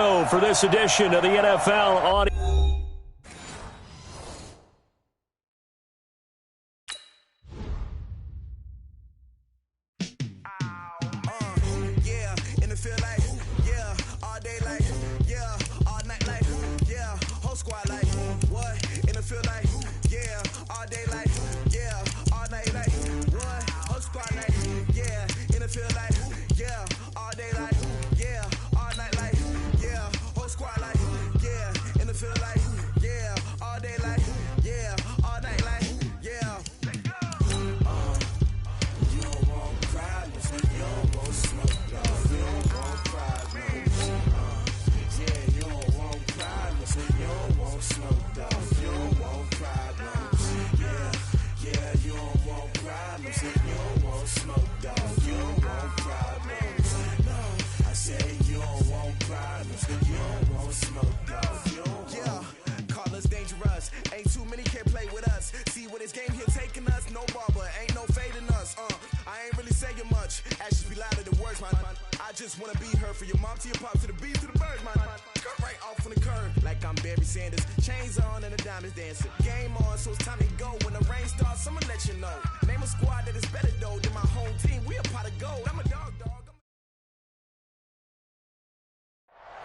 auto for this edition of the NFL Audio.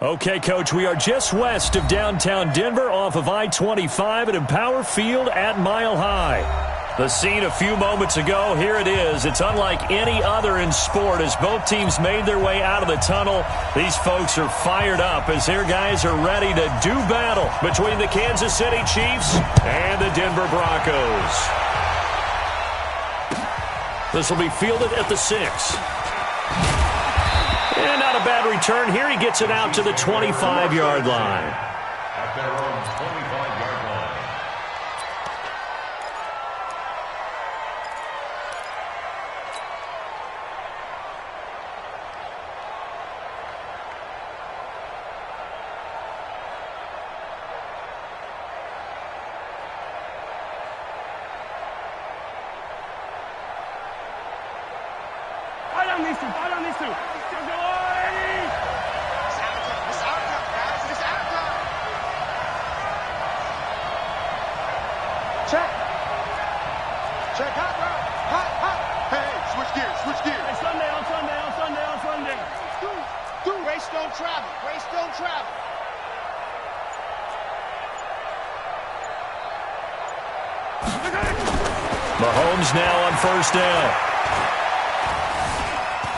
Okay, Coach, we are just west of downtown Denver off of I-25 at Empower Field at Mile High. The scene a few moments ago, here it is. It's unlike any other in sport as both teams made their way out of the tunnel. These folks are fired up as their guys are ready to do battle between the Kansas City Chiefs and the Denver Broncos. This will be fielded at the 6. And not a bad return here. He gets it out to the 25-yard line. At their own 25-yard line. Fire on these two. Check. Hot. Hey, switch gears. Hey, Sunday. Race don't travel. Mahomes now on first down.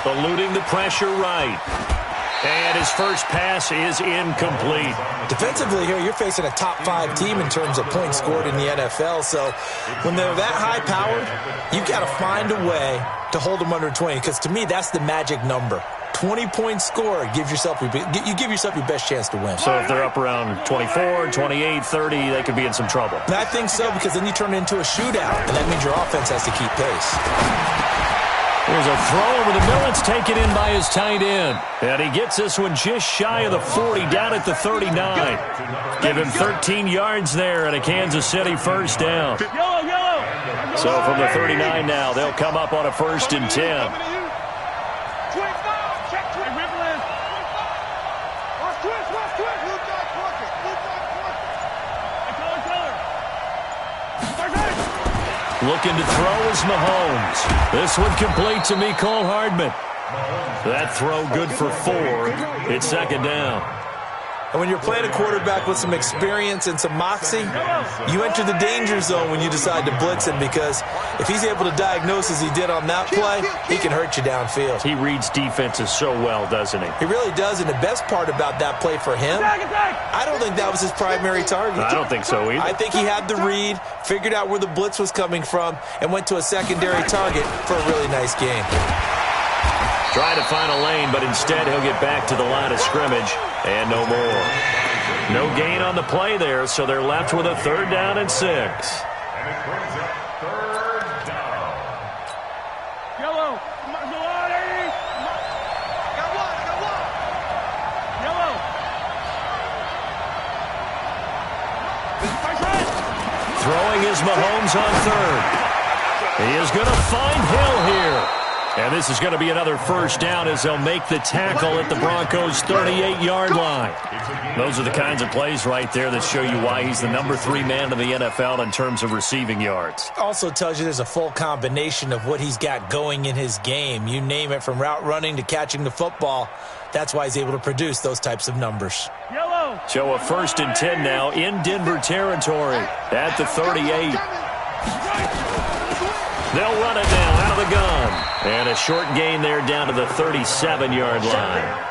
Eluding the pressure right. And his first pass is incomplete. Defensively here, you're facing a top-5 team in terms of points scored in the NFL. So when they're that high-powered, you've got to find a way to hold them under 20. Because to me, that's the magic number. 20 points scored, you give yourself your best chance to win. So if they're up around 24, 28, 30, they could be in some trouble. And I think so, because then you turn it into a shootout, and that means your offense has to keep pace. Here's a throw over the middle. It's taken in by his tight end. And he gets this one just shy of the 40, down at the 39. Give him 13 yards there and a Kansas City first down. So from the 39 now, they'll come up on a 1st and 10. Looking to throw is Mahomes. This one complete to Mecole Hardman. That throw good for 4. It's 2nd down. And when you're playing a quarterback with some experience and some moxie, you enter the danger zone when you decide to blitz him, because if he's able to diagnose as he did on that play, he can hurt you downfield. He reads defenses so well, doesn't he? He really does, and the best part about that play for him, I don't think that was his primary target. I don't think so either. I think he had the read, figured out where the blitz was coming from, and went to a secondary target for a really nice game. Try to find a lane, but instead he'll get back to the line of scrimmage, and no more. No gain on the play there, so they're left with a 3rd down and 6. And it brings up 3rd down. Yellow. Got one. Yellow. Throwing is Mahomes on 3rd. He is going to find Hill here. And this is going to be another first down as they'll make the tackle at the Broncos' 38-yard line. Those are the kinds of plays right there that show you why he's the number 3 man in the NFL in terms of receiving yards. Also tells you there's a full combination of what he's got going in his game. You name it, from route running to catching the football. That's why he's able to produce those types of numbers. So a 1st and 10 now in Denver territory at the 38. They'll run it now out of the gun. And a short gain there down to the 37-yard line.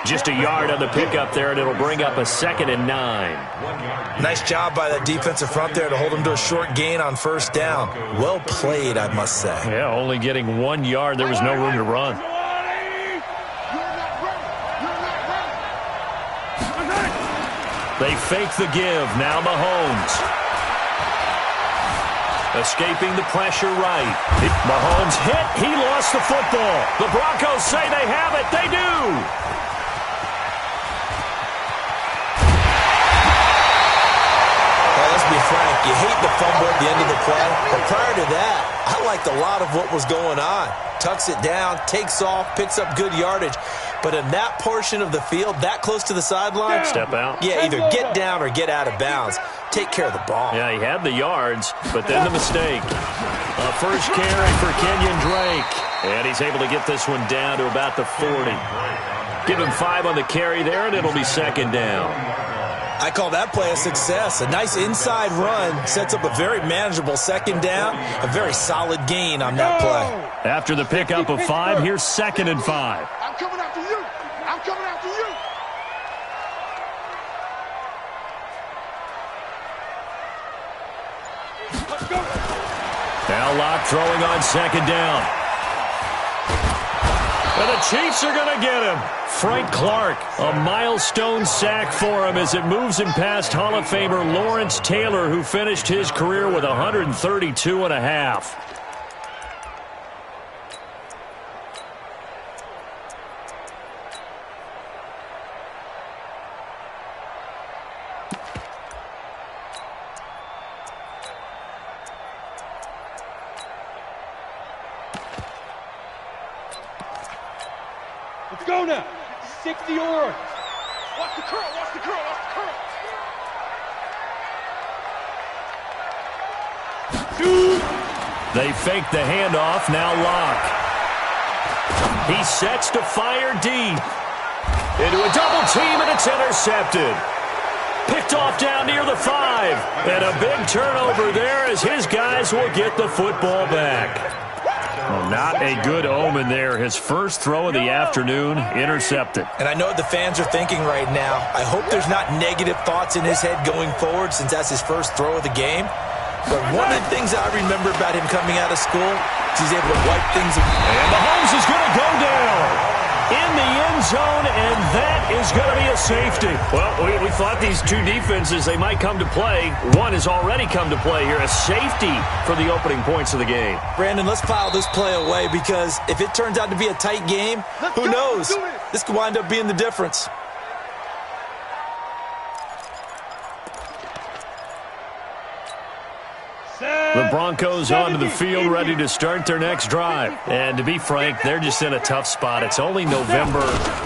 Just a yard on the pickup there, and it'll bring up a 2nd and 9. Nice job by that defensive front there to hold him to a short gain on 1st down. Well played, I must say. Yeah, only getting 1 yard. There was no room to run. They fake the give. Now Mahomes. Escaping the pressure right. Mahomes hit. He lost the football. The Broncos say they have it. They do. Well, let's be frank. You hate the fumble at the end of the play. But prior to that, I liked a lot of what was going on. Tucks it down, takes off, picks up good yardage. But in that portion of the field, that close to the sideline, step out. Yeah, either get down or get out of bounds. Take care of the ball. Yeah, he had the yards, but then the mistake. A first carry for Kenyon Drake. And he's able to get this one down to about the 40. Give him 5 on the carry there, and it'll be 2nd down. I call that play a success. A nice inside run sets up a very manageable 2nd down. A very solid gain on that play. After the pickup of 5, here's 2nd and 5. I'm coming after you. I'm coming after you. Let's go. Now Locke throwing on 2nd down. And the Chiefs are going to get him. Frank Clark, a milestone sack for him as it moves him past Hall of Famer Lawrence Taylor, who finished his career with 132 and a half. Let's go now. 60 yards. Watch the curl. Watch the curl. Watch the curl. They fake the handoff. Now Locke. He sets to fire deep. Into a double team, and it's intercepted. Picked off down near the 5. And a big turnover there as his guys will get the football back. Well, not a good omen there. His first throw of the afternoon, intercepted. And I know what the fans are thinking right now. I hope there's not negative thoughts in his head going forward, since that's his first throw of the game. But one of the things I remember about him coming out of school is he's able to wipe things away. And Mahomes is going to go down in the end zone, and that is going to be a safety. Well, we thought these two defenses, they might come to play. One has already come to play here, a safety for the opening points of the game. Brandon, let's file this play away, because if it turns out to be a tight game, who knows? This could wind up being the difference. The Broncos onto the field, ready to start their next drive. And to be frank, they're just in a tough spot. It's only November,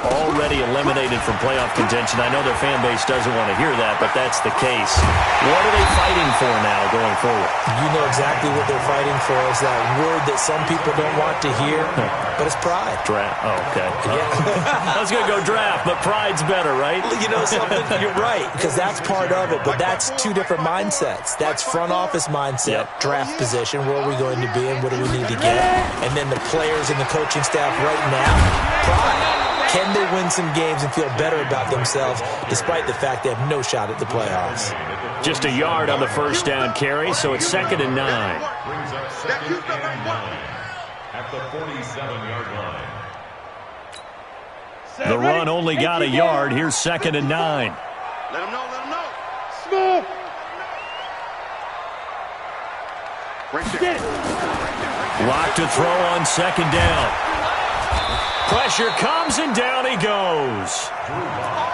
already eliminated from playoff contention. I know their fan base doesn't want to hear that, but that's the case. What are they fighting for now going forward? You know exactly what they're fighting for. Is that word that some people don't want to hear, but it's pride. Draft. Oh, okay. Yeah. I was going to go draft, but pride's better, right? You know something? You're right, because that's part of it, but that's two different mindsets. That's front office mindset. Yep. Draft position, where are we going to be and what do we need to get? And then the players and the coaching staff right now, pride. Can they win some games and feel better about themselves despite the fact they have no shot at the playoffs? Just a yard on the first down carry, so it's 2nd and 9. At the 47-yard line. The run only got a yard. Here's 2nd and 9. Let him know, let him know. Smith. Right there. Locked to throw on 2nd down. Pressure comes, and down he goes.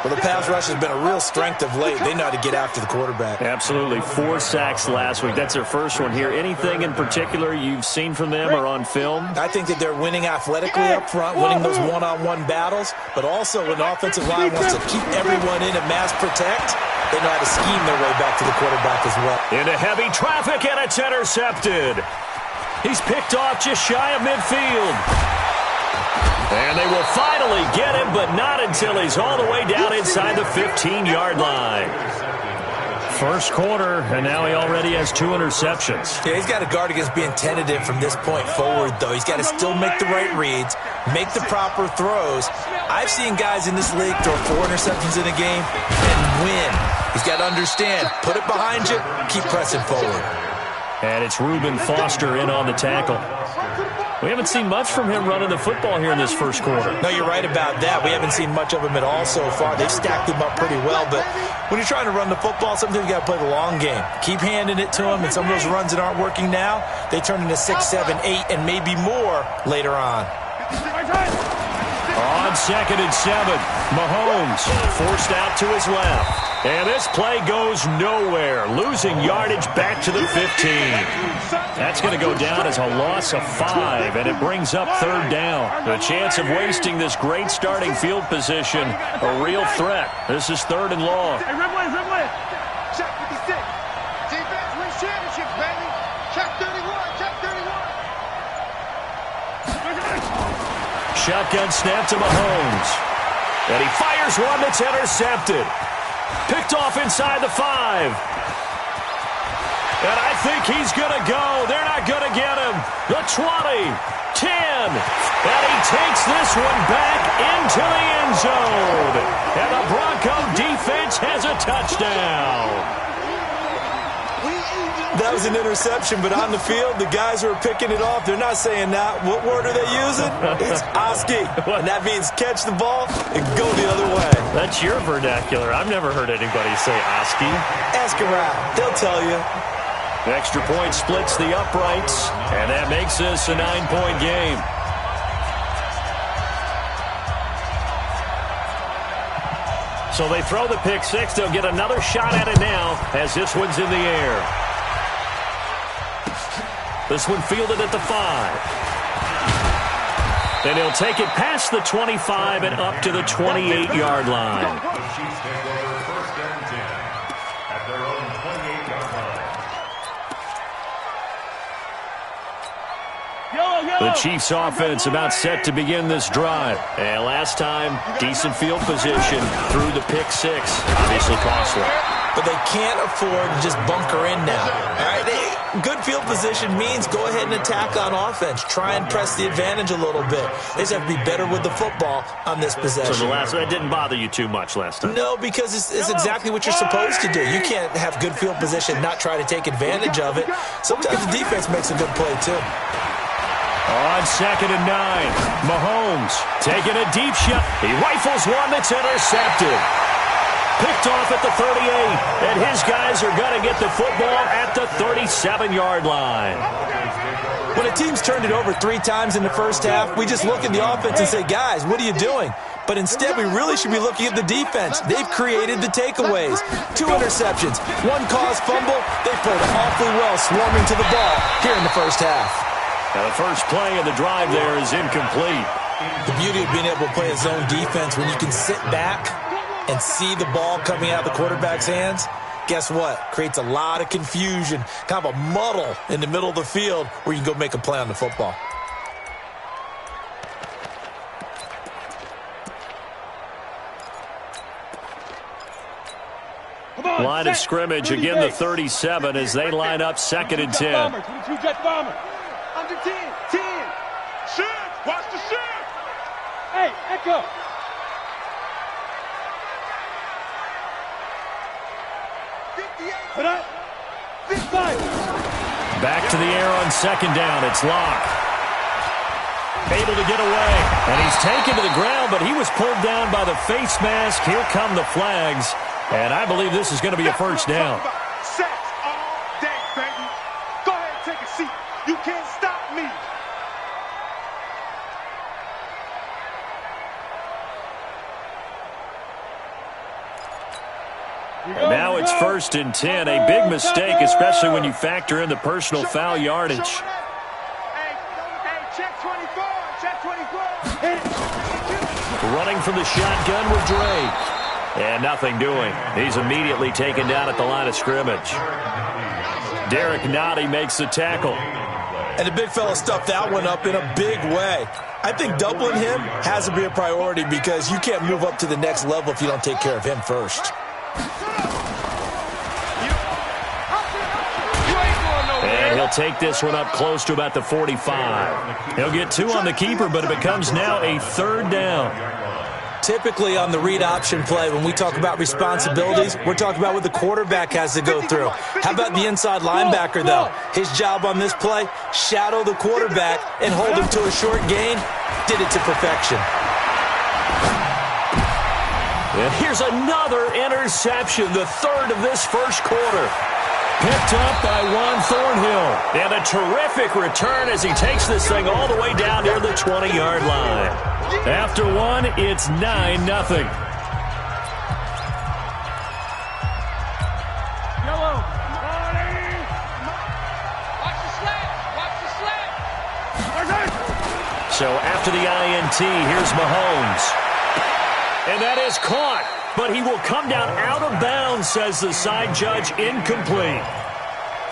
Well, the pass rush has been a real strength of late. They know how to get after the quarterback. Absolutely. 4 sacks last week. That's their first one here. Anything in particular you've seen from them or on film? I think that they're winning athletically up front, winning those one-on-one battles, but also when the offensive line wants to keep everyone in and mass protect, they know how to scheme their way back to the quarterback as well. Into heavy traffic, and it's intercepted. He's picked off just shy of midfield. And they will finally get him, but not until he's all the way down inside the 15-yard line. First quarter, and now he already has 2 interceptions. Yeah, he's got to guard against being tentative from this point forward, though. He's got to still make the right reads, make the proper throws. I've seen guys in this league throw 4 interceptions in a game and win. He's got to understand, put it behind you, keep pressing forward. And it's Reuben Foster in on the tackle. We haven't seen much from him running the football here in this first quarter. No, you're right about that. We haven't seen much of him at all so far. They've stacked him up pretty well, but when you're trying to run the football, sometimes you got to play the long game. Keep handing it to him, and some of those runs that aren't working now, they turn into 6, 7, 8, and maybe more later on. On 2nd and 7, Mahomes forced out to his left. And this play goes nowhere, losing yardage back to the 15. That's going to go down as a loss of 5, and it brings up 3rd down. The chance of wasting this great starting field position, a real threat. This is 3rd and long. Hey, red way. Check 56. Defense wins championships, baby. Check 31. Check 31. Shotgun snap to Mahomes. And he fires one that's intercepted. Picked off inside the 5. And I think he's going to go. They're not going to get him. The 20, 10. And he takes this one back into the end zone. And the Bronco defense has a touchdown. That was an interception, but on the field, the guys who are picking it off, they're not saying that. What word are they using? It's Oski. And that means catch the ball and go the other way. That's your vernacular. I've never heard anybody say Oski. Ask around. They'll tell you. The extra point splits the uprights, and that makes this a 9-point game. So they throw the pick 6. They'll get another shot at it now as this one's in the air. This one fielded at the 5. And he'll take it past the 25 and up to the 28-yard line. The Chiefs offense about set to begin this drive. And last time, decent field position through the pick 6. Obviously costly. But they can't afford to just bunker in now. All right, good field position means go ahead and attack on offense. Try and press the advantage a little bit. They just have to be better with the football on this possession. So that didn't bother you too much last time? No, because it's exactly what you're supposed to do. You can't have good field position, not try to take advantage of it. Sometimes the defense makes a good play, too. On 2nd and 9, Mahomes taking a deep shot. He rifles one that's intercepted. Picked off at the 38, and his guys are going to get the football at the 37-yard line. When a team's turned it over 3 times in the first half, we just look at the offense and say, guys, what are you doing? But instead, we really should be looking at the defense. They've created the takeaways. 2 interceptions, 1 caused fumble. They played awfully well swarming to the ball here in the first half. Now the first play of the drive there is incomplete. The beauty of being able to play a zone defense when you can sit back and see the ball coming out of the quarterback's hands, guess what? Creates a lot of confusion, kind of a muddle in the middle of the field where you can go make a play on the football. Line of scrimmage, again the 37 as they line up 2nd and 10. 22 Jet Bomber. Under 10. 10. Shift. Watch the shift. Hey, Echo. Back to the air on 2nd down. It's Locke. Able to get away. And he's taken to the ground, but he was pulled down by the face mask. Here come the flags. And I believe this is going to be a first down. Sacks all day, baby. Go ahead and take a seat. You can't stop me. And now it's 1st and 10. A big mistake, especially when you factor in the personal foul yardage. Hey, check 24. Check 24. Running from the shotgun with Drake. And nothing doing. He's immediately taken down at the line of scrimmage. Derek Nottie makes the tackle. And the big fella stuffed that one up in a big way. I think doubling him has to be a priority because you can't move up to the next level if you don't take care of him first. And he'll take this one up close to about the 45. He'll get 2 on the keeper, but it becomes now a 3rd down. Typically on the read option play, when we talk about responsibilities, we're talking about what the quarterback has to go through. How about the inside linebacker, though? His job on this play, shadow the quarterback and hold him to a short gain. Did it to perfection. And here's another interception, the 3rd of this first quarter. Picked up by Juan Thornhill. And a terrific return as he takes this thing all the way down near the 20-yard line. After one, it's 9-0. Yellow. Watch the slant. Watch the slant. So after the INT, here's Mahomes. And that is caught. But he will come down out of bounds, says the side judge, incomplete.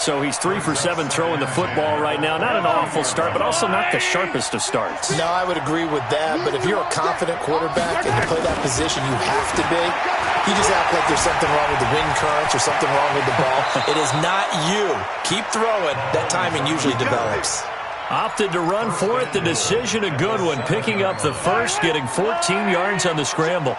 So he's 3 for 7 throwing the football right now. Not an awful start, but also not the sharpest of starts. No, I would agree with that. But if you're a confident quarterback and you play that position, you have to be. You just act like there's something wrong with the wind currents or something wrong with the ball. It is not you. Keep throwing. That timing usually develops. Opted to run for it. The decision a good one. Picking up the first, getting 14 yards on the scramble.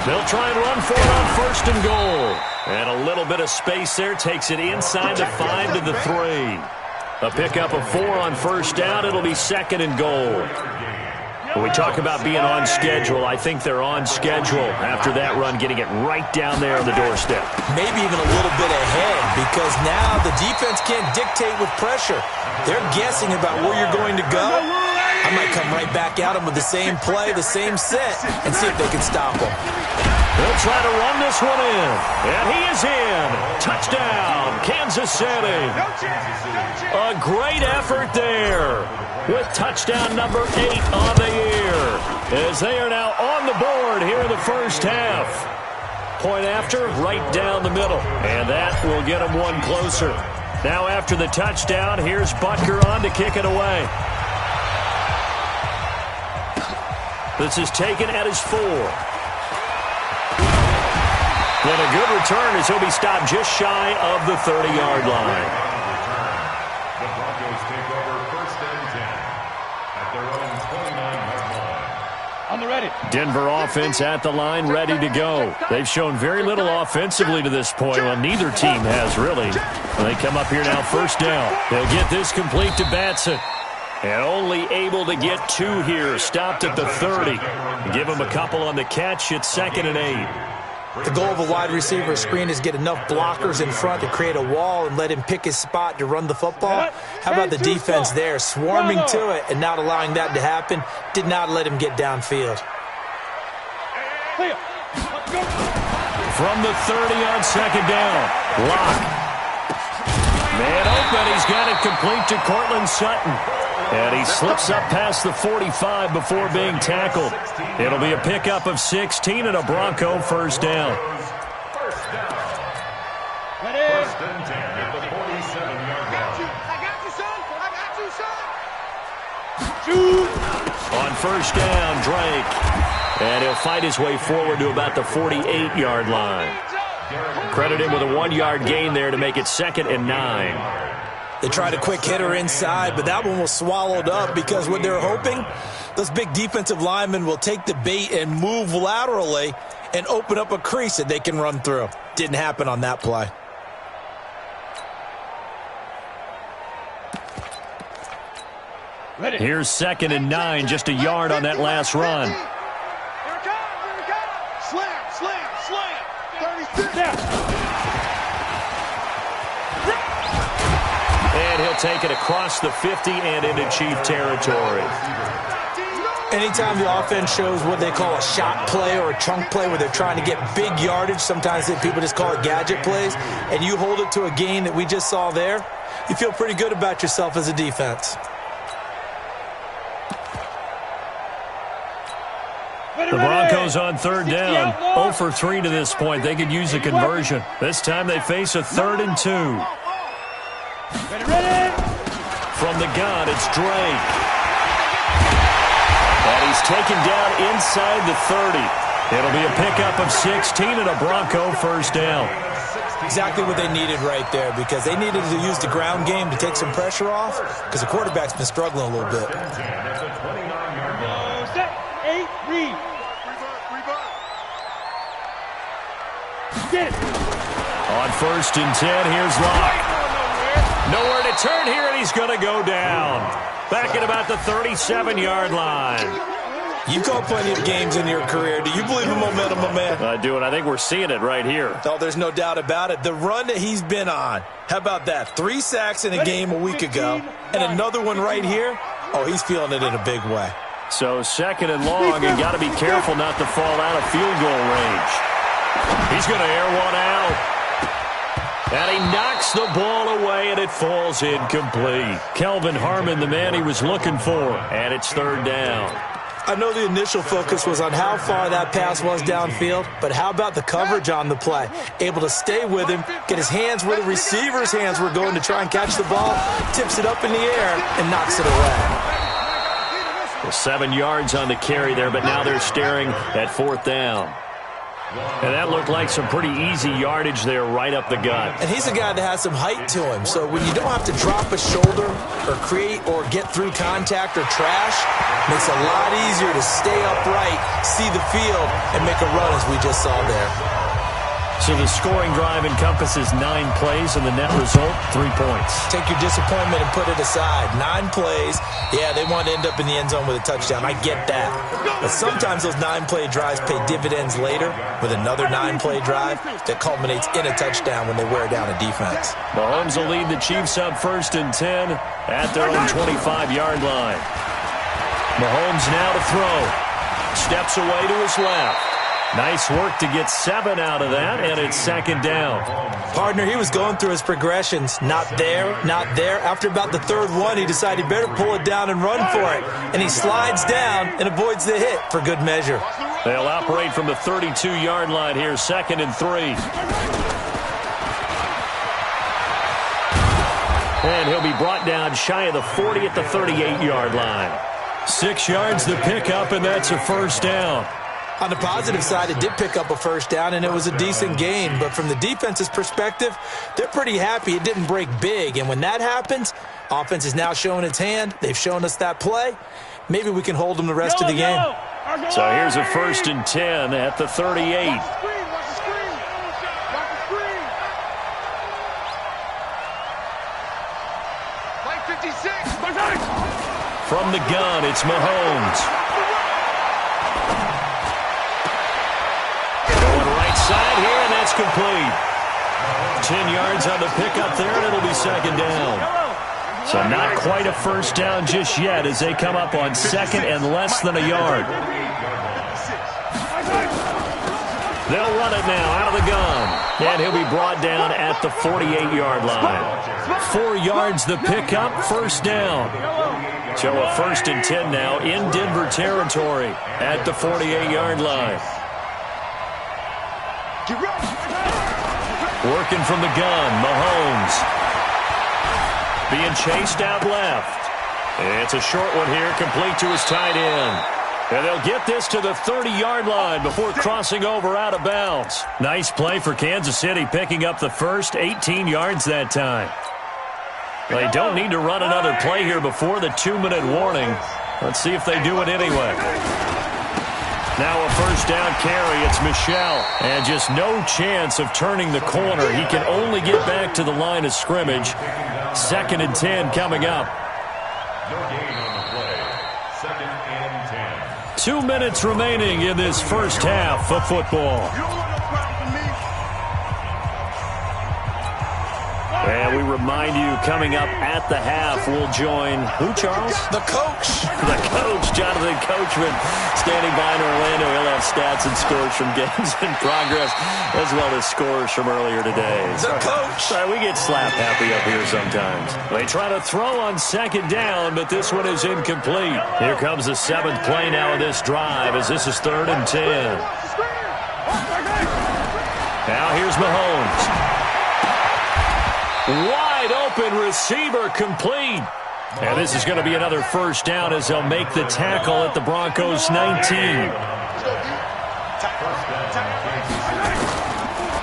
They'll try and run for it on 1st and goal. And a little bit of space there takes it inside the 5 to the 3. A pickup of 4 on 1st down. It'll be 2nd and goal. When we talk about being on schedule, I think they're on schedule after that run, getting it right down there on the doorstep. Maybe even a little bit ahead because now the defense can't dictate with pressure. They're guessing about where you're going to go. I might come right back at them with the same play, the same set, and see if they can stop them. They'll try to run this one in. And he is in. Touchdown, Kansas City. A great effort there with touchdown number 8 on the year as they are now on the board here in the first half. Point after, right down the middle. And that will get them one closer. Now after the touchdown, here's Butker on to kick it away. This is taken at his 4. And a good return as he'll be stopped just shy of the 30-yard line. The Broncos take over 1st and 10 at their own 29-yard line. On the ready. Denver offense at the line, ready to go. They've shown very little offensively to this point. Well, neither team has really. They come up here now 1st down. They'll get this complete to Batson. And only able to get 2 here. Stopped at the 30. Give him a couple on the catch. It's 2nd and 8. The goal of a wide receiver screen is get enough blockers in front to create a wall and let him pick his spot to run the football. How about the defense there, swarming to it and not allowing that to happen? Did not let him get downfield. From the 30 on 2nd down. Lock. Man open. He's got it complete to Cortland Sutton. And he slips up past the 45 before being tackled. It'll be a pickup of 16 and a Bronco 1st down. 1st and 10 at the 47-yard line. I got you, son. Shoot. On 1st down, Drake. And he'll fight his way forward to about the 48-yard line. Credit him with a 1-yard gain there to make it 2nd and 9. They tried a quick hitter inside, but that one was swallowed up because what they're hoping, those big defensive linemen will take the bait and move laterally and open up a crease that they can run through. Didn't happen on that play. Ready. Here's 2nd and 9, just a yard on that last run. Here it comes. Slam. 36. Yeah. And he'll take it across the 50 and into Chief territory. Anytime the offense shows what they call a shot play or a chunk play where they're trying to get big yardage, sometimes people just call it gadget plays, and you hold it to a gain that we just saw there, you feel pretty good about yourself as a defense. The Broncos on third down, 0 for 3 to this point. They could use a conversion. This time they face a 3rd and 2. From the gun, it's Drake. And he's taken down inside the 30. It'll be a pickup of 16 and a Bronco first down. Exactly what they needed right there, because they needed to use the ground game to take some pressure off, because the quarterback's been struggling a little bit. Set, 8, read. Get it. On 1st and 10, here's Locke. Nowhere to turn here, and he's going to go down. Back at about the 37-yard line. You've called plenty of games in your career. Do you believe in momentum, my man? I do, and I think we're seeing it right here. Oh, there's no doubt about it. The run that he's been on. How about that? 3 sacks in a game a week ago, and another one right here. Oh, he's feeling it in a big way. So 2nd and long, and got to be careful not to fall out of field goal range. He's going to air one out. And he knocks the ball away, and it falls incomplete. Kelvin Harmon, the man he was looking for, and it's 3rd down. I know the initial focus was on how far that pass was downfield, but how about the coverage on the play? Able to stay with him, get his hands where the receiver's hands were going to try and catch the ball, tips it up in the air, and knocks it away. Well, 7 yards on the carry there, but now they're staring at 4th down. And that looked like some pretty easy yardage there right up the gut. And he's a guy that has some height to him, so when you don't have to drop a shoulder or create or get through contact or trash, makes it a lot easier to stay upright, see the field, and make a run as we just saw there. So the scoring drive encompasses 9 plays, and the net result, 3 points. Take your disappointment and put it aside. 9 plays. Yeah, they want to end up in the end zone with a touchdown. I get that. But sometimes those 9-play drives pay dividends later with another 9-play drive that culminates in a touchdown when they wear down a defense. Mahomes will lead the Chiefs up 1st and 10 at their own 25-yard line. Mahomes now to throw. Steps away to his left. Nice work to get 7 out of that, and it's 2nd down. Partner, he was going through his progressions. Not there, not there. After about the 3rd one, he decided he better pull it down and run for it. And he slides down and avoids the hit for good measure. They'll operate from the 32-yard line here, 2nd and 3. And he'll be brought down shy of the 40 at the 38-yard line. 6 yards the pickup, and that's a 1st down. On the positive side, it did pick up a 1st down, and it was a decent gain. But from the defense's perspective, they're pretty happy it didn't break big. And when that happens, offense is now showing its hand. They've shown us that play. Maybe we can hold them the rest of the game. So here's a 1st and 10 at the 38. From the gun, it's Mahomes. Side here, and that's complete. 10 yards on the pickup there, and it'll be 2nd down. So not quite a 1st down just yet as they come up on 2nd and less than a yard. They'll run it now out of the gun, and he'll be brought down at the 48-yard line. 4 yards the pickup, 1st down. So a 1st and 10 now in Denver territory at the 48-yard line. Working from the gun, Mahomes. Being chased out left. It's a short one here, complete to his tight end. And they'll get this to the 30-yard line before crossing over out of bounds. Nice play for Kansas City, picking up the first 18 yards that time. They don't need to run another play here before the 2-minute warning. Let's see if they do it anyway. Now a 1st down carry. It's Michel. And just no chance of turning the corner. He can only get back to the line of scrimmage. 2nd and 10 coming up. No gain on the play. 2nd and 10. 2 minutes remaining in this first half of football. And we remind you, coming up at the half, we'll join who, Charles? The coach. The coach, Jonathan Coachman, standing by in Orlando. He'll have stats and scores from games in progress, as well as scores from earlier today. The coach. Sorry, we get slap happy up here sometimes. They try to throw on second down, but this one is incomplete. Here comes the 7th play now of this drive, as this is 3rd and 10. Now here's Mahomes. Wide open receiver, complete. And this is going to be another first down as they'll make the tackle at the Broncos 19.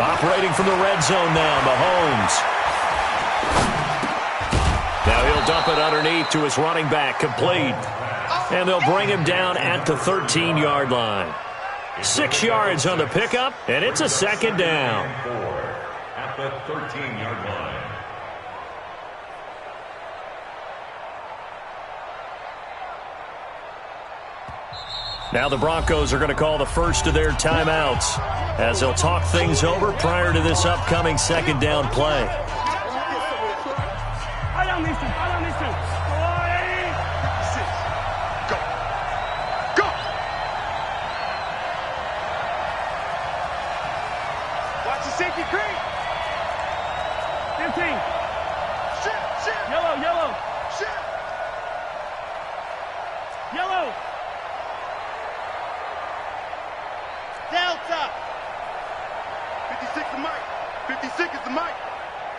Operating from the red zone now, Mahomes. Now he'll dump it underneath to his running back, complete. And they'll bring him down at the 13-yard line. 6 yards on the pickup, and it's a 2nd down. At the 13-yard line. Now the Broncos are going to call the first of their timeouts as they'll talk things over prior to this upcoming 2nd down play. Go! Watch the safety creep! 15. Shit! Yellow! Shit! Yellow! Delta! 56 is Mike. 56 is the Mike.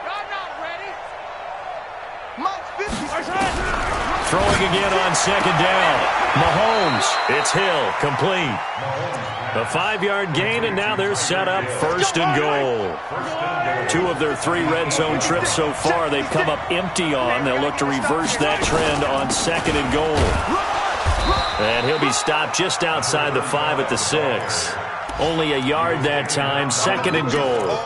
Y'all not ready. Mike's 50. Throwing again on 2nd down. Mahomes. It's Hill. Complete. A 5-yard gain, and now they're set up 1st and goal. 2 of their 3 red zone trips so far they've come up empty on. They'll look to reverse that trend on 2nd and goal. And he'll be stopped just outside the 5 at the 6. Only a yard that time, 2nd and goal.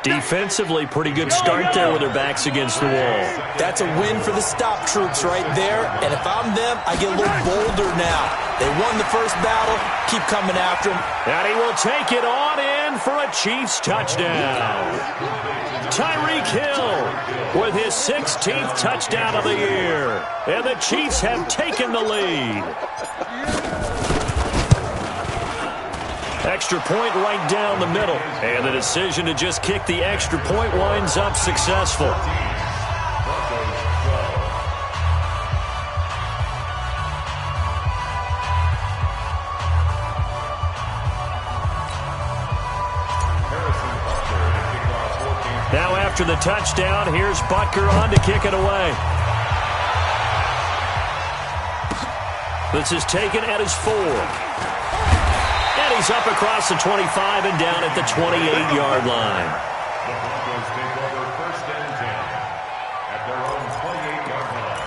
Defensively, pretty good start there with their backs against the wall. That's a win for the stop troops right there. And if I'm them, I get a little bolder now. They won the first battle. Keep coming after them. And he will take it on in for a Chiefs touchdown. Tyreek Hill with his 16th touchdown of the year. And the Chiefs have taken the lead. Extra point right down the middle. And the decision to just kick the extra point winds up successful. Now after the touchdown, here's Butker on to kick it away. This is taken at his 4. And he's up across the 25 and down at the 28-yard line. The Broncos take over 1st and 10 at their own 28-yard line.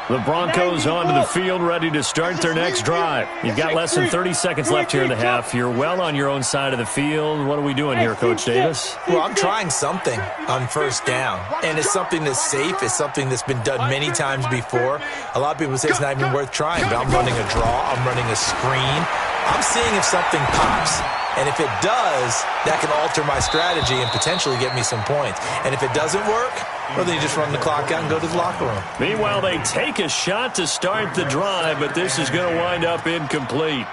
The Broncos onto the field, ready to start their next drive. You've got less than 30 seconds left here in the half. You're well on your own side of the field. What are we doing here, Coach Davis? Well, I'm trying something on 1st down, and it's something that's safe. It's something that's been done many times before. A lot of people say it's not even worth trying, but I'm running a draw. I'm running a screen. I'm seeing if something pops. And if it does, that can alter my strategy and potentially get me some points. And if it doesn't work, well, then you just run the clock out and go to the locker room. Meanwhile, they take a shot to start the drive, but this is going to wind up incomplete.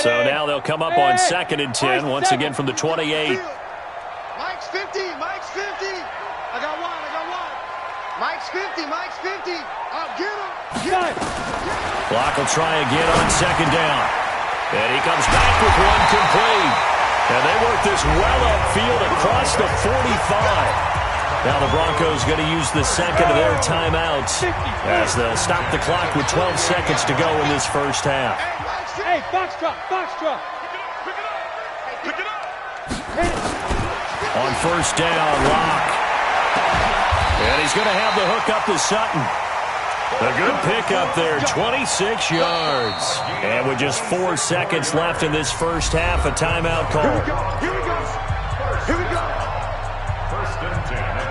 So now they'll come up on 2nd and 10, once again from the 28. Mike's 50. I got one. Mike's 50. Get him. Block will try again on 2nd down. And he comes back with one complete. And they work this well upfield across the 45. Now the Broncos going to use the 2nd of their timeouts as they'll stop the clock with 12 seconds to go in this first half. Hey, box drop. Pick it up. On 1st down, Locke. And he's going to have the hook up to Sutton. A good pickup there, 26 yards. And with just 4 seconds left in this first half, a timeout call. Here we go. 1st and 10.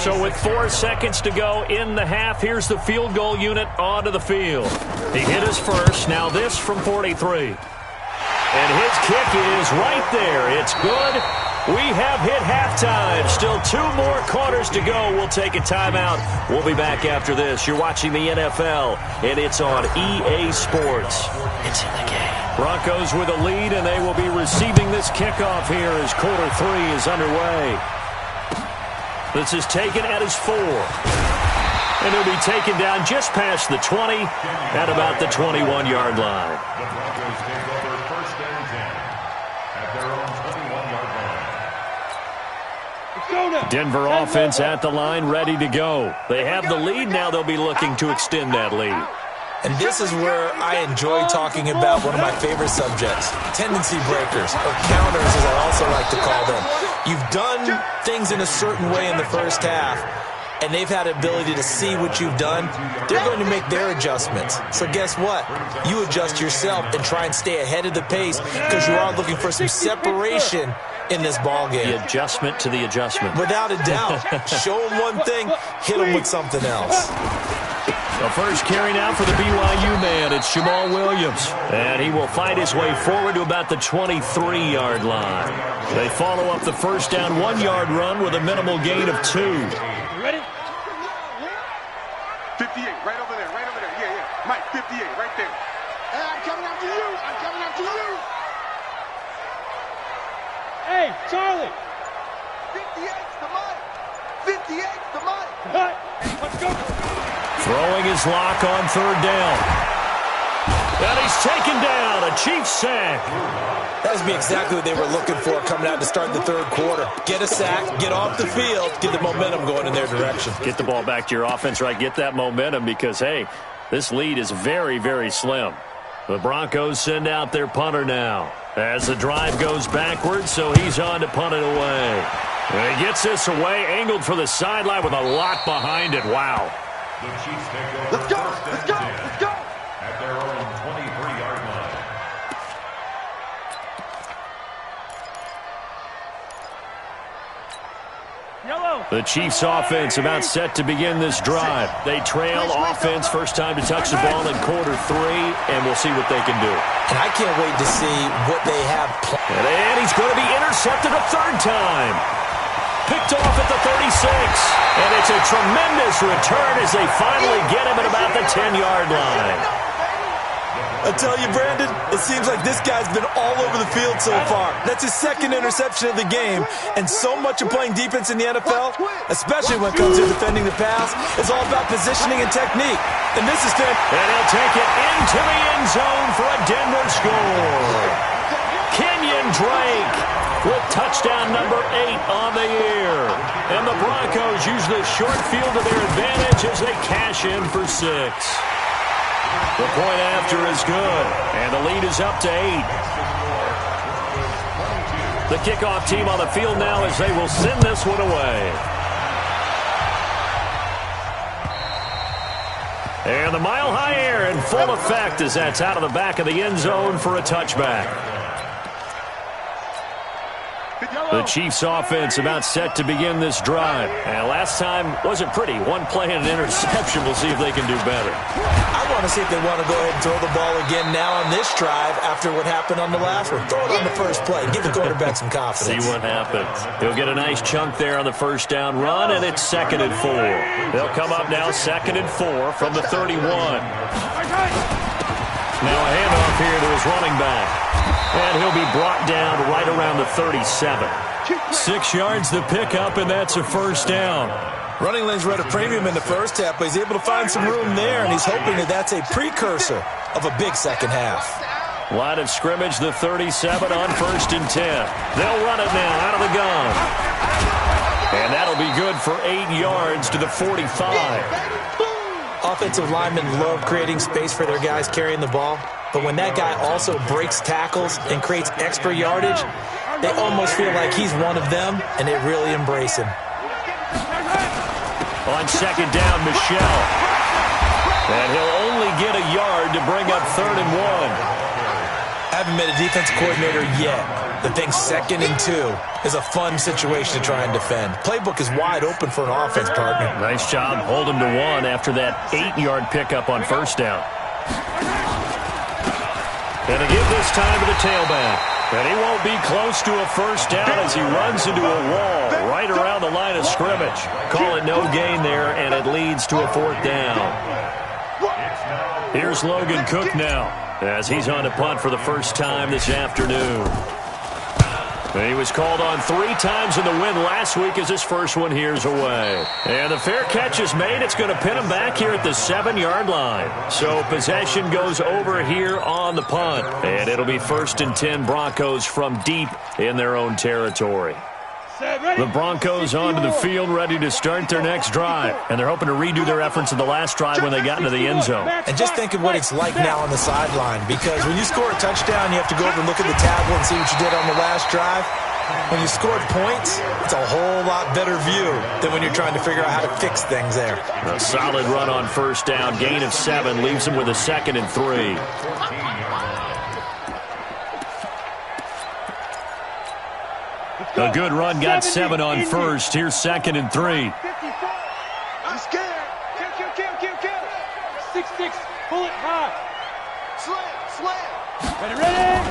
So with 4 seconds to go in the half, here's the field goal unit onto the field. He hit his first. Now this from 43. And his kick is right there. It's good. We have hit halftime. Still 2 more quarters to go. We'll take a timeout. We'll be back after this. You're watching the NFL, and it's on EA Sports. It's in the game. Broncos with a lead, and they will be receiving this kickoff here as quarter 3 is underway. This is taken at his 4. And he'll be taken down just past the 20 at about the 21-yard line. The Broncos take over first and 10 at their own 21-yard line. Denver offense at the line, ready to go. They have the lead. Now they'll be looking to extend that lead. And this is where I enjoy talking about one of my favorite subjects, tendency breakers, or counters as I also like to call them. You've done things in a certain way in the first half, and they've had the ability to see what you've done. They're going to make their adjustments. So guess what? You adjust yourself and try and stay ahead of the pace because you are looking for some separation in this ball game. The adjustment to the adjustment. Without a doubt. Show them one thing, hit them with something else. The first carry now for the BYU man. It's Jamal Williams. And he will fight his way forward to about the 23-yard line. They follow up the first down 1-yard run with a minimal gain of 2. Ready? 58, right over there, right over there. Yeah, yeah. Mike, 58, right there. Hey, I'm coming after you. I'm coming after you. Hey, Charlie. 58's the Mike. 58's the Mike. Cut. Let's go. Throwing his lock on third down. And he's taken down. A Chiefs sack. That would be exactly what they were looking for coming out to start the third quarter. Get a sack, get off the field, get the momentum going in their direction. Get the ball back to your offense, right? Get that momentum because, hey, this lead is very, very slim. The Broncos send out their punter now as the drive goes backwards, so he's on to punt it away. And he gets this away, angled for the sideline with a lot behind it. Wow. The Chiefs take over Let's go. first and Let's go. 10 Let's go. at their own 23-yard line. Yellow. The Chiefs offense about set to begin this drive. They trail offense, first time to touch the ball in quarter 3, and we'll see what they can do. And I can't wait to see what they have planned. And he's going to be intercepted a third time. Picked off at the 36. And it's a tremendous return as they finally get him at about the 10-yard line. I tell you, Brandon, it seems like this guy's been all over the field so far. That's his second interception of the game. And so much of playing defense in the NFL, especially when it comes to defending the pass, is all about positioning and technique. And this is good. And he'll take it into the end zone for a Denver score. Kenyon Drake with touchdown number 8 on the year. And the Broncos use the short field to their advantage as they cash in for 6. The point after is good, and the lead is up to 8. The kickoff team on the field now as they will send this one away. And the mile-high air in full effect as that's out of the back of the end zone for a touchback. The Chiefs offense about set to begin this drive. And last time wasn't pretty. One play and an interception. We'll see if they can do better. I want to see if they want to go ahead and throw the ball again now on this drive after what happened on the last one. Throw it on the first play. Give the quarterback some confidence. See what happens. He'll get a nice chunk there on the first down run, and it's 2nd and 4. They'll come up now 2nd and 4 from the 31. Now a handoff here to his running back. And he'll be brought down right around the 37. 6 yards the pickup, and that's a first down. Running lanes were at a premium in the first half, but he's able to find some room there, and he's hoping that that's a precursor of a big second half. Line of scrimmage, the 37 on 1st and 10. They'll run it now out of the gun. And that'll be good for 8 yards to the 45. Offensive linemen love creating space for their guys carrying the ball, but when that guy also breaks tackles and creates extra yardage, they almost feel like he's one of them, and they really embrace him. On 2nd down, Michelle. And he'll only get a yard to bring up 3rd and 1. I haven't met a defensive coordinator yet The thing 2nd and 2 is a fun situation to try and defend. Playbook is wide open for an offense, partner. Nice job holding to 1 after that 8-yard pickup on first down. And to give this time to the tailback. And he won't be close to a first down as he runs into a wall right around the line of scrimmage. Call it no gain there, and it leads to a 4th down. Here's Logan Cook now as he's on to punt for the first time this afternoon. He was called on 3 times in the win last week as his first one here's away. And the fair catch is made. It's going to pin him back here at the 7-yard line. So possession goes over here on the punt. And it'll be 1st and 10 Broncos from deep in their own territory. The Broncos onto the field ready to start their next drive. And they're hoping to redo their efforts in the last drive when they got into the end zone. And just think of what it's like now on the sideline. Because when you score a touchdown, you have to go over and look at the tablet and see what you did on the last drive. When you scored points, it's a whole lot better view than when you're trying to figure out how to fix things there. A solid run on first down. Gain of 7 leaves him with a 2nd and 3. A good run got 7 on first. Here's 2nd and 3. I'm scared. Kill. 6-6, pull it high. Slam. Ready.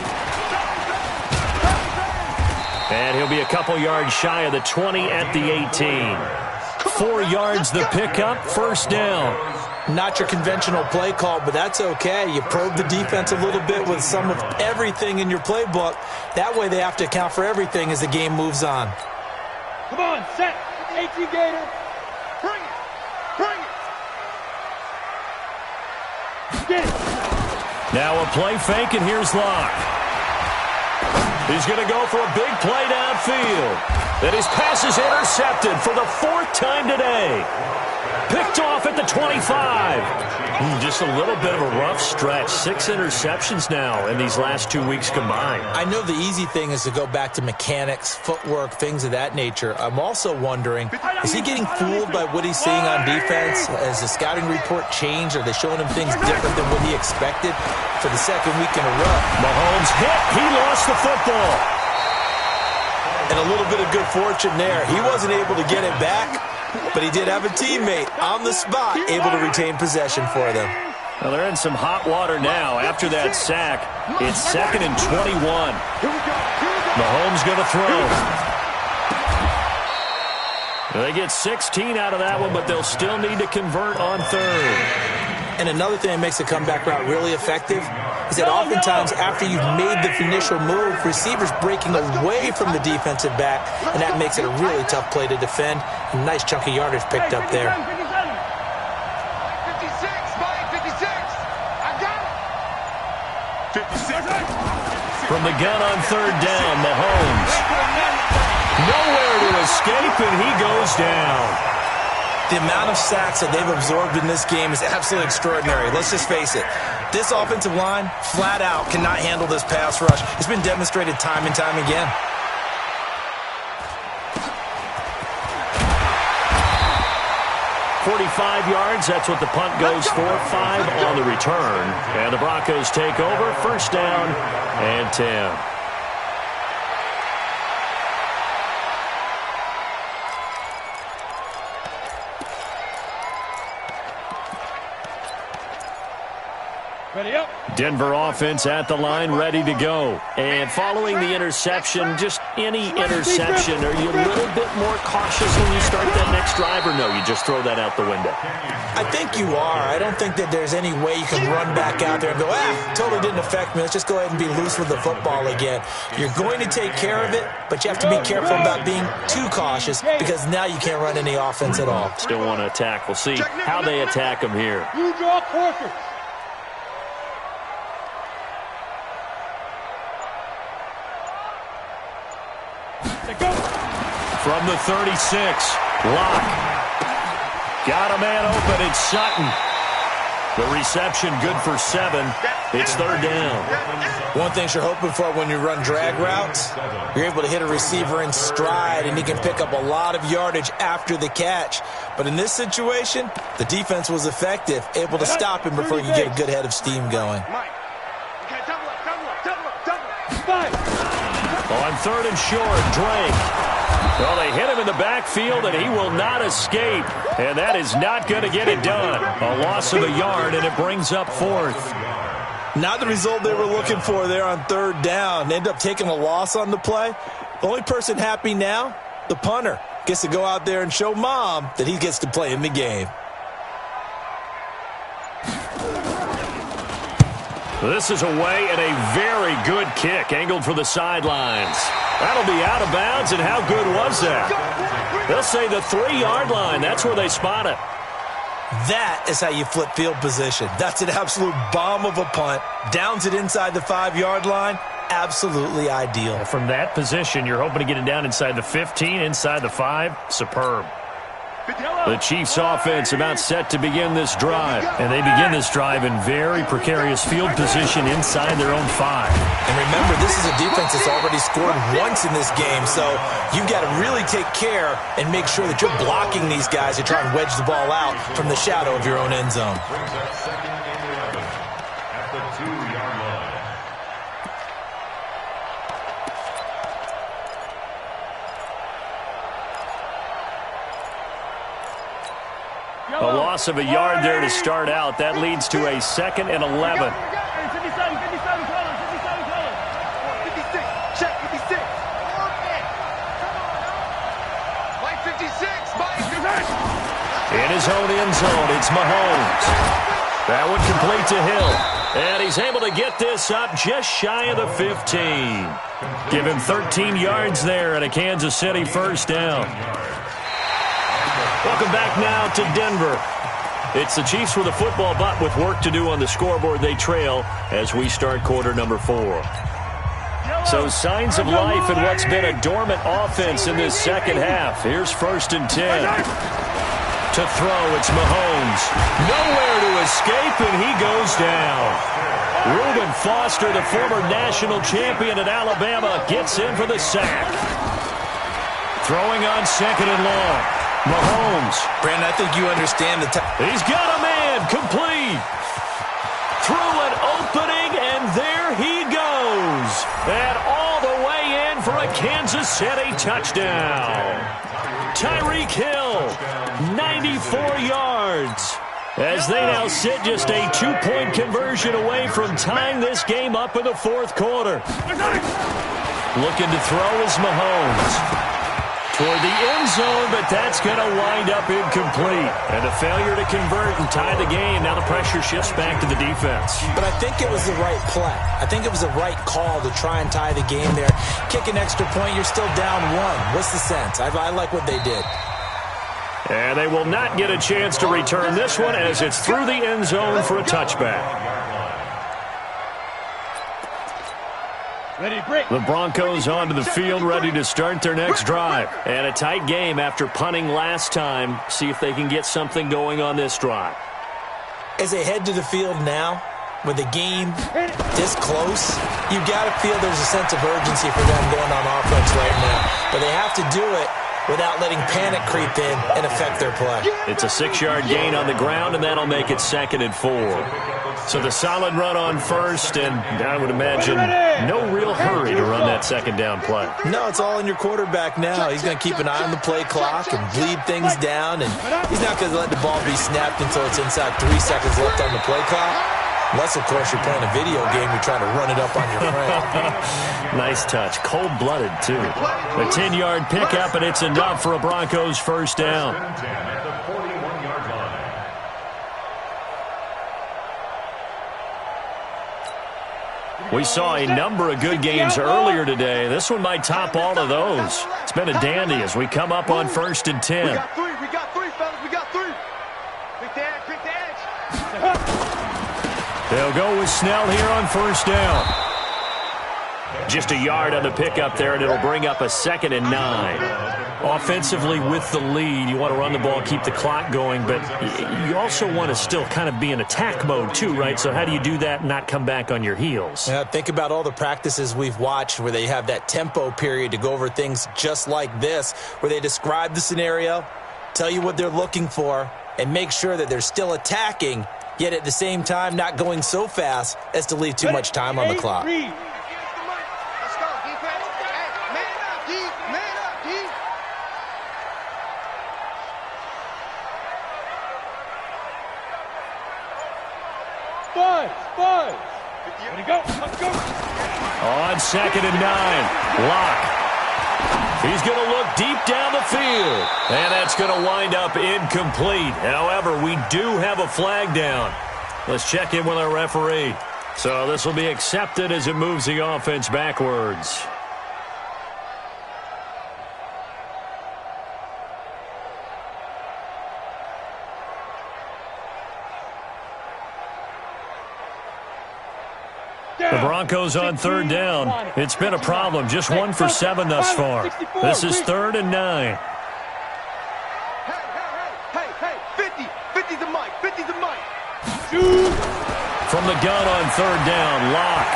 And he'll be a couple yards shy of the 20 at the 18. 4 yards the pickup, first down. Not your conventional play call, but that's okay. You probe the defense a little bit with some of everything in your playbook. That way they have to account for everything as the game moves on. Come on, set. 18 Gator. Bring it. Get it. Now a play fake, and here's Locke. He's going to go for a big play downfield. Then his pass is intercepted for the 4th time today. Picked off at the 25. Just a little bit of a rough stretch. 6 interceptions now in these last 2 weeks combined. I know the easy thing is to go back to mechanics, footwork, things of that nature. I'm also wondering, is he getting fooled by what he's seeing on defense? Has the scouting report changed? Are they showing him things different than what he expected for the 2nd week in a row? Mahomes hit. He lost the football. And a little bit of good fortune there. He wasn't able to get it back, but he did have a teammate on the spot able to retain possession for them. Well, they're in some hot water now after that sack. It's 2nd and 21. Mahomes going to throw. They get 16 out of that one, but they'll still need to convert on 3rd. And another thing that makes the comeback route really effective is that oftentimes after you've made the initial move, receivers breaking away from the defensive back, and that makes it a really tough play to defend. A nice chunk of yardage picked up there. 56, Mike, 56. I got it. 56. From the gun on 3rd down, Mahomes. Nowhere to escape, and he goes down. The amount of sacks that they've absorbed in this game is absolutely extraordinary. Let's just face it. This offensive line, flat out, cannot handle this pass rush. It's been demonstrated time and time again. .45 yards, that's what the punt goes for. 5 on the return. And the Broncos take over, first down and 10. Ready up. Denver offense at the line, ready to go. And following the interception, just any interception, are you a little bit more cautious when you start that next drive, or no, you just throw that out the window? I think you are. I don't think that there's any way you can run back out there and go, totally didn't affect me. Let's just go ahead and be loose with the football again. You're going to take care of it, but you have to be careful about being too cautious because now you can't run any offense at all. Still want to attack. We'll see how they attack them here. You draw quarter. From the 36, Locke. Got a man open, it's Sutton. The reception good for 7. It's 3rd down. One thing you're hoping for when you run drag routes, you're able to hit a receiver in stride and he can pick up a lot of yardage after the catch. But in this situation, the defense was effective, able to stop him before you get a good head of steam going. Mike, you got double up. On On 3rd and short, Drake. Well, they hit him in the backfield, and he will not escape. And that is not going to get it done. A loss of a yard, and it brings up 4th. Not the result they were looking for there on 3rd down. They end up taking a loss on the play. The only person happy now, the punter, gets to go out there and show Mom that he gets to play in the game. This is away and a very good kick, angled for the sidelines. That'll be out of bounds, and how good was that? They'll say the 3-yard line. That's where they spot it. That is how you flip field position. That's an absolute bomb of a punt. Downs it inside the 5-yard line. Absolutely ideal. From that position, you're hoping to get it down inside the 15, inside the 5. Superb. The Chiefs offense about set to begin this drive. And they begin this drive in very precarious field position inside their own 5. And remember, this is a defense that's already scored once in this game. So you've got to really take care and make sure that you're blocking these guys to try and wedge the ball out from the shadow of your own end zone. Brings up 2nd and 11 at the 2-yard line. A loss of a yard there to start out. That leads to a 2nd and 11. 56, check 56. Mike 56, Mike. In his own end zone, it's Mahomes. That one complete to Hill. And he's able to get this up just shy of the 15. Give him 13 yards there and a Kansas City 1st down. Welcome back now to Denver. It's the Chiefs with a football, but with work to do on the scoreboard, they trail as we start quarter number 4. So signs of life in what's been a dormant offense in this second half. Here's 1st and 10. To throw, it's Mahomes. Nowhere to escape, and he goes down. Reuben Foster, the former national champion at Alabama, gets in for the sack. Throwing on 2nd and long. Mahomes. Brandon, I think you understand the He's got a man, complete. Through an opening, and there he goes. And all the way in for a Kansas City touchdown. Tyreek Hill, 94 yards. As they now sit just a 2-point conversion away from tying this game up in the 4th quarter. Looking to throw is Mahomes. Toward the end zone, but that's going to wind up incomplete. And a failure to convert and tie the game. Now the pressure shifts back to the defense. But I think it was the right play. I think it was the right call to try and tie the game there. Kick an extra point, you're still down 1. What's the sense? I like what they did. And they will not get a chance to return this one as it's through the end zone for a touchback. The Broncos onto the field, ready to start their next drive. And a tight game after punting last time. See if they can get something going on this drive. As they head to the field now, with the game this close, you got to feel there's a sense of urgency for them going on offense right now. But they have to do it without letting panic creep in and affect their play. It's a 6-yard gain on the ground, and that'll make it 2nd and 4. So the solid run on 1st, and I would imagine no real hurry to run that 2nd down play. No, it's all in your quarterback now. He's going to keep an eye on the play clock and bleed things down, and he's not going to let the ball be snapped until it's inside 3 seconds left on the play clock. Unless, of course, you're playing a video game, you're trying to run it up on your friend. Nice touch. Cold-blooded, too. A 10-yard pickup, and it's enough for a Broncos 1st down. At the 41-yard line. We saw a number of good games earlier today. This one might top all of those. It's been a dandy as we come up on 1st and 10. We got 3, fellas, we got 3. Quick the edge. They'll go with Snell here on 1st down. Just a yard on the pickup there, and it'll bring up a 2nd and 9. Offensively with the lead, you want to run the ball, keep the clock going, but you also want to still kind of be in attack mode too, right? So how do you do that and not come back on your heels? Yeah, think about all the practices we've watched where they have that tempo period to go over things just like this, where they describe the scenario, tell you what they're looking for, and make sure that they're still attacking, yet at the same time not going so fast as to leave too much time on the clock. 2nd and 9. Lock. He's going to look deep down the field. And that's going to wind up incomplete. However, we do have a flag down. Let's check in with our referee. So this will be accepted as it moves the offense backwards. The Broncos on 3rd down. It's been a problem. Just 1 for 7 thus far. This is 3rd and 9. Hey, 50. 50's the mic. 50's the mic. From the gun on 3rd down, Lock.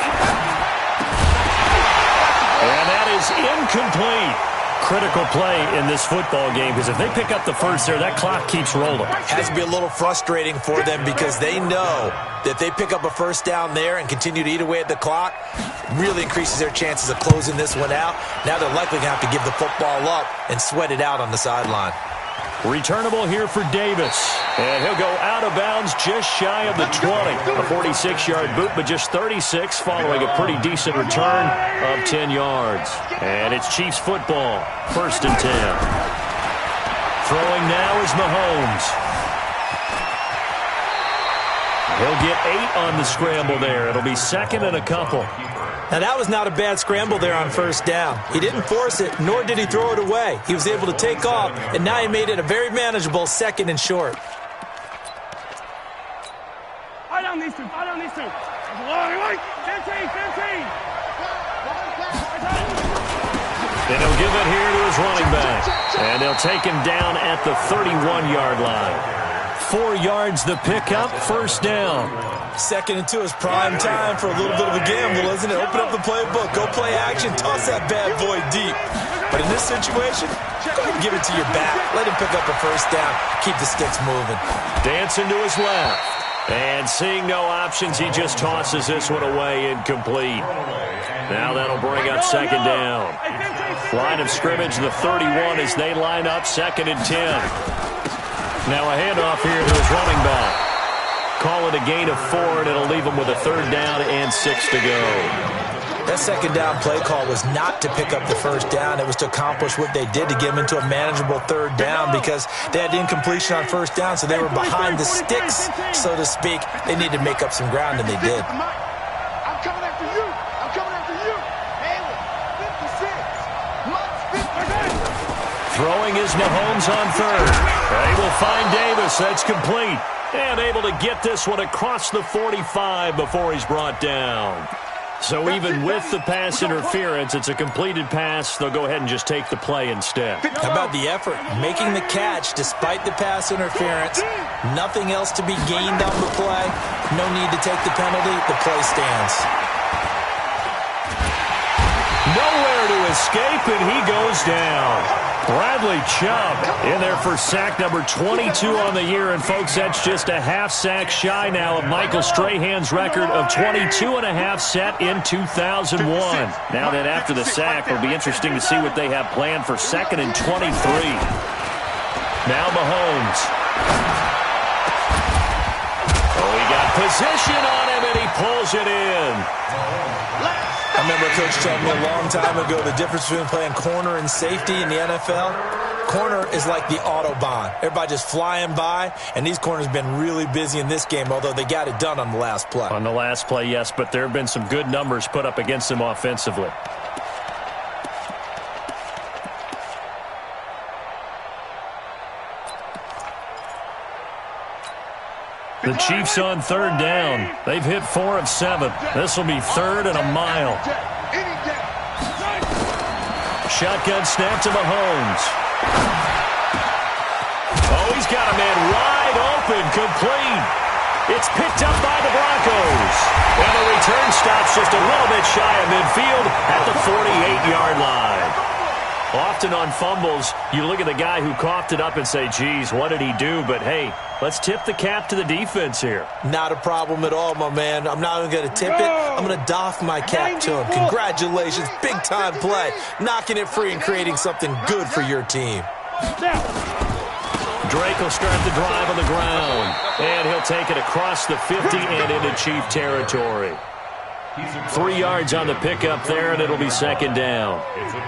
And that is incomplete. Critical play in this football game, because if they pick up the first there, that clock keeps rolling. Has to be a little frustrating for them because they know that they pick up a first down there and continue to eat away at the clock, really increases their chances of closing this one out. Now they're likely going to have to give the football up and sweat it out on the sideline. Returnable here for Davis. And he'll go out of bounds just shy of the 20. A 46-yard boot, but just 36 following a pretty decent return of 10 yards. And it's Chiefs football, 1st and 10. Throwing now is Mahomes. He'll get 8 on the scramble there. It'll be 2nd and a couple. Now, that was not a bad scramble there on 1st down. He didn't force it, nor did he throw it away. He was able to take off, and now he made it a very manageable 2nd and short. I don't need to. And he'll give it here to his running back. And they'll take him down at the 31-yard line. 4 yards the pickup, 1st down. 2nd and 2 is prime time for a little bit of a gamble, isn't it? Open up the playbook, go play action, toss that bad boy deep. But in this situation, go ahead and give it to your back. Let him pick up a 1st down. Keep the sticks moving. Dancing to his left. And seeing no options, he just tosses this one away incomplete. Now that'll bring up 2nd down. Line of scrimmage, the 31 as they line up 2nd and 10. Now a handoff here to his running back. Call it a gain of 4, and it'll leave him with a 3rd down and 6 to go. That 2nd down play call was not to pick up the 1st down. It was to accomplish what they did to get them into a manageable 3rd down because they had incompletion on 1st down, so they were behind the sticks, so to speak. They needed to make up some ground, and they did. I'm coming after you. I'm coming after you. And 56. Throwing is Mahomes on 3rd. They will find Davis. That's complete. And able to get this one across the 45 before he's brought down. So even with the pass interference, it's a completed pass. They'll go ahead and just take the play instead. How about the effort? Making the catch despite the pass interference. Nothing else to be gained on the play. No need to take the penalty. The play stands. Nowhere to escape, and he goes down. Bradley Chubb in there for sack number 22 on the year. And, folks, that's just a half sack shy now of Michael Strahan's record of 22 and a half set in 2001. Now that after the sack, it'll be interesting to see what they have planned for 2nd and 23. Now Mahomes. Oh, he got position on him, and he pulls it in. I remember a coach telling me a long time ago the difference between playing corner and safety in the NFL. Corner is like the Autobahn. Everybody just flying by, and these corners have been really busy in this game, although they got it done on the last play. On the last play, yes, but there have been some good numbers put up against them offensively. The Chiefs on 3rd down. They've hit 4 of 7. This will be 3rd and a mile. Shotgun snap to Mahomes. Oh, he's got a man wide open, complete. It's picked up by the Broncos. And the return stops just a little bit shy of midfield at the 48-yard line. Often on fumbles, you look at the guy who coughed it up and say, geez, what did he do? But, hey, let's tip the cap to the defense here. Not a problem at all, my man. I'm not even going to tip it. I'm going to doff my cap to him. Congratulations. Big-time play. Knocking it free and creating something good for your team. Drake will start the drive on the ground. And he'll take it across the 50 and into Chief territory. 3 yards on the pickup there, and it'll be second down.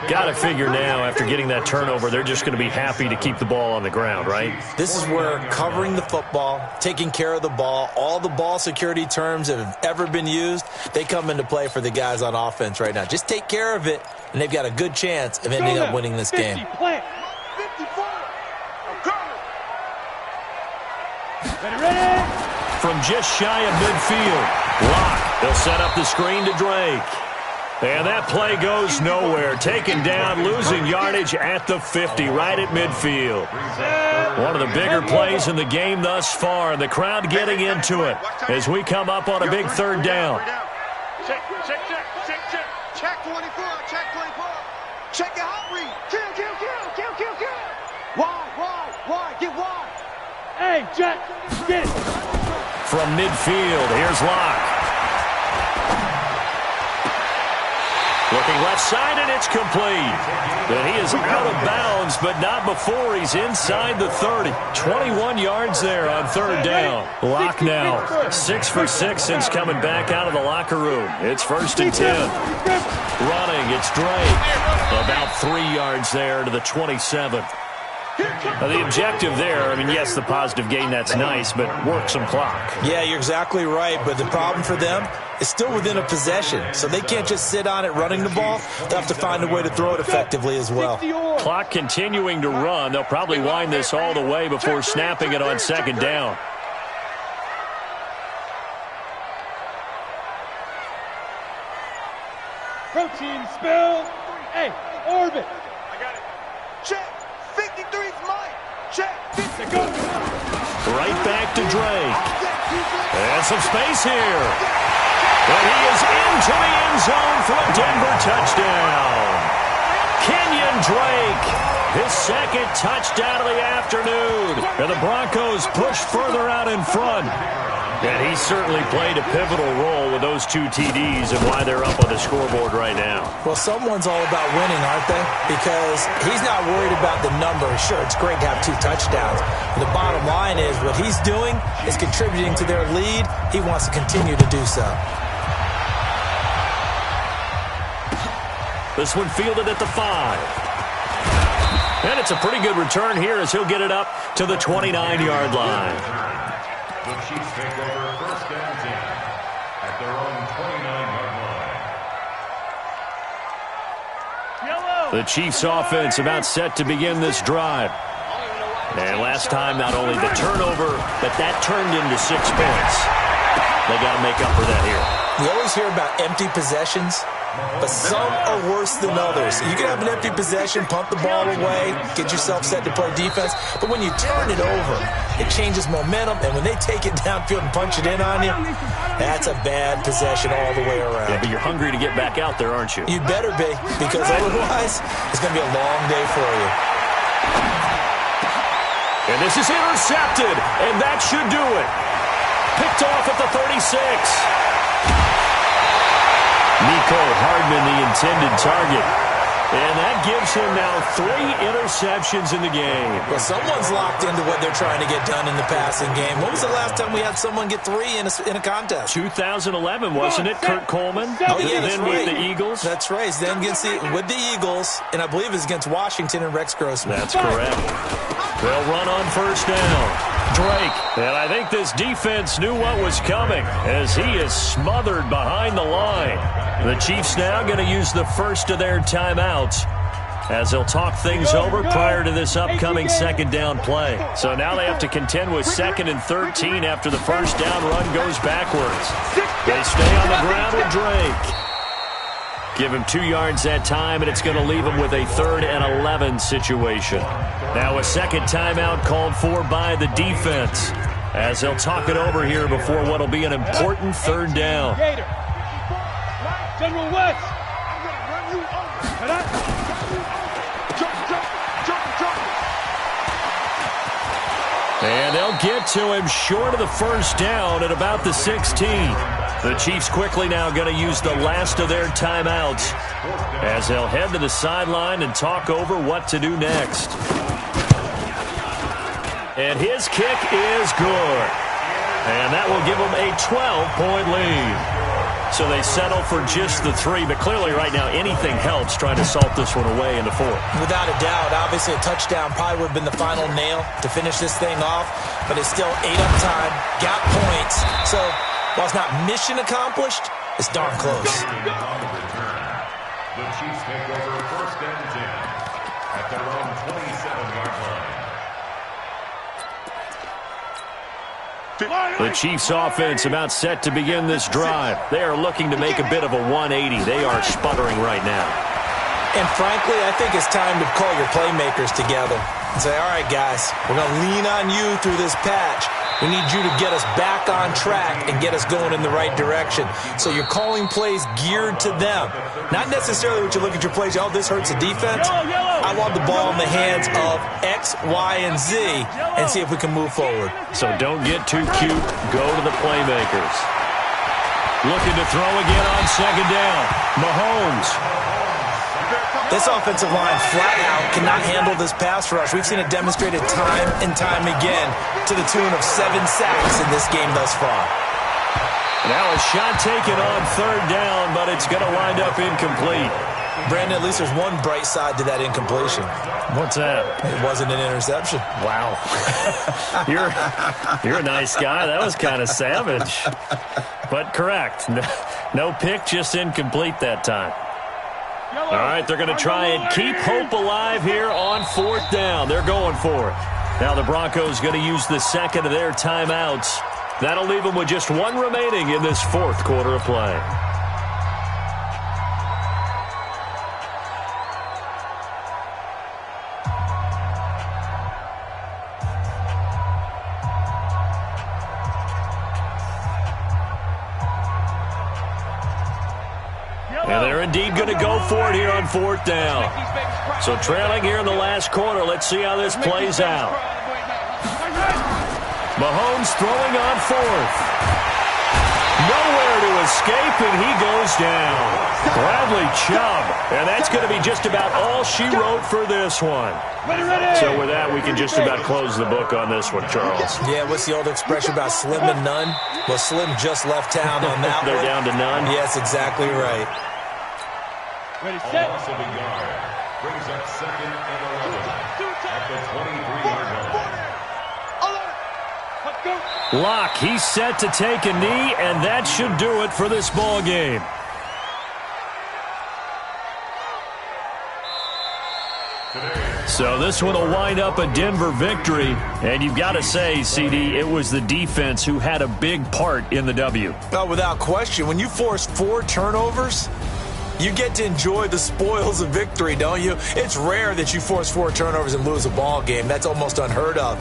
Got to figure now, after getting that turnover, they're just going to be happy to keep the ball on the ground, right? This is where covering the football, taking care of the ball, all the ball security terms that have ever been used, they come into play for the guys on offense right now. Just take care of it, and they've got a good chance of ending up winning this game. 54. Ready? From just shy of midfield, Locke, they'll set up the screen to Drake. And that play goes nowhere. Taken down, losing yardage at the 50, right at midfield. One of the bigger plays in the game thus far, and the crowd getting into it as we come up on a big third down. Check 24, check 24. Check your hot read. Kill. Wide, get wide. Hey, Jack, get it. From midfield, here's Locke. Looking left side, and it's complete. But he is out of bounds, but not before he's inside the 30. 21 yards there on third down. Locke now 6 for 6 since coming back out of the locker room. It's 1st and 10. Running, it's Drake. About 3 yards there to the 27. Now, the objective there, I mean, yes, the positive gain, that's nice, but work some clock. Yeah, you're exactly right, but the problem for them is still within a possession, so they can't just sit on it running the ball. They'll have to find a way to throw it effectively as well. Clock continuing to run. They'll probably wind this all the way before snapping it on second down. Protein spill. Hey, orbit. I got it. Check. 53's mine. Check. 50. Go. Right back to Drake. And some space here. But he is into the end zone for a Denver touchdown. Kenyon Drake, his second touchdown of the afternoon. And the Broncos push further out in front. And he certainly played a pivotal role with those 2 TDs and why they're up on the scoreboard right now. Well, someone's all about winning, aren't they? Because he's not worried about the number. Sure, it's great to have 2 touchdowns. But the bottom line is what he's doing is contributing to their lead. He wants to continue to do so. This one fielded at the 5. And it's a pretty good return here as he'll get it up to the 29-yard line. The Chiefs take over 1st and 10 at their own 29-yard line. The Chiefs offense about set to begin this drive. And last time, not only the turnover, but that turned into 6 points. They got to make up for that here. You always hear about empty possessions, but some are worse than others. You can have an empty possession, pump the ball away, get yourself set to play defense, but when you turn it over, it changes momentum, and when they take it downfield and punch it in on you, that's a bad possession all the way around. Yeah, but you're hungry to get back out there, aren't you? You better be, because otherwise, it's going to be a long day for you. And this is intercepted, and that should do it. Picked off at the 36. Nico Hardman, the intended target. And that gives him now 3 interceptions in the game. Well, someone's locked into what they're trying to get done in the passing game. When was the last time we had someone get 3 in a contest? 2011, wasn't it? Kurt Coleman? Oh, yeah, that's then right. with the Eagles? That's right. Then with the Eagles, and I believe it's against Washington and Rex Grossman. That's correct. They'll run on 1st down. Drake. And I think this defense knew what was coming as he is smothered behind the line. The Chiefs now going to use the first of their timeouts as they'll talk things over prior to this upcoming second down play. So now they have to contend with 2nd and 13 after the first down run goes backwards. They stay on the ground with Drake. Give him 2 yards that time, and it's going to leave him with a 3rd and 11 situation. Now a second timeout called for by the defense as they'll talk it over here before what will be an important 3rd down. General West. And they'll get to him short of the first down at about the 16. The Chiefs quickly now going to use the last of their timeouts as they'll head to the sideline and talk over what to do next. And his kick is good. And that will give them a 12-point lead. So they settle for just the 3, but clearly right now anything helps trying to salt this one away in the 4th. Without a doubt, obviously a touchdown probably would have been the final nail to finish this thing off, but it's still 8 up time, got points. So while it's not mission accomplished, it's darn close. The Chiefs take over 1st and 10 at their own 27-yard line. The Chiefs offense about set to begin this drive. They are looking to make a bit of a 180. They are sputtering right now. And frankly, I think it's time to call your playmakers together and say, all right, guys, we're going to lean on you through this patch. We need you to get us back on track and get us going in the right direction. So you're calling plays geared to them. Not necessarily what you look at your plays, oh, this hurts the defense. I want the ball in the hands of X, Y, and Z and see if we can move forward. So don't get too cute. Go to the playmakers. Looking to throw again on 2nd down. Mahomes. This offensive line flat out cannot handle this pass rush. We've seen it demonstrated time and time again to the tune of 7 sacks in this game thus far. Now a shot taken on 3rd down, but it's going to wind up incomplete. Brandon, at least there's one bright side to that incompletion. What's that? It wasn't an interception. Wow. You're a nice guy. That was kind of savage. But correct. No pick, just incomplete that time. All right, they're going to try and keep hope alive here on 4th down. They're going for it. Now the Broncos going to use the 2nd of their timeouts. That'll leave them with just 1 remaining in this 4th quarter of play. And they're indeed going to go for it here on 4th down. So trailing here in the last quarter. Let's see how this plays out. Mahomes throwing on 4th. Nowhere to escape, and he goes down. Bradley Chubb. And that's going to be just about all she wrote for this one. So with that, we can just about close the book on this one, Charles. Yeah, what's the old expression about slim to none? Well, Slim just left town on that They're one. down to none? Yes, exactly right. Ready, set. Loss of a yard brings up 2nd and 11 at the 23-yard line. Locke, he's set to take a knee, and that should do it for this ball game. So this one will wind up a Denver victory, and you've got to say, CD, it was the defense who had a big part in the W. Well, without question, when you force 4 turnovers, you get to enjoy the spoils of victory, don't you? It's rare that you force 4 turnovers and lose a ball game. That's almost unheard of.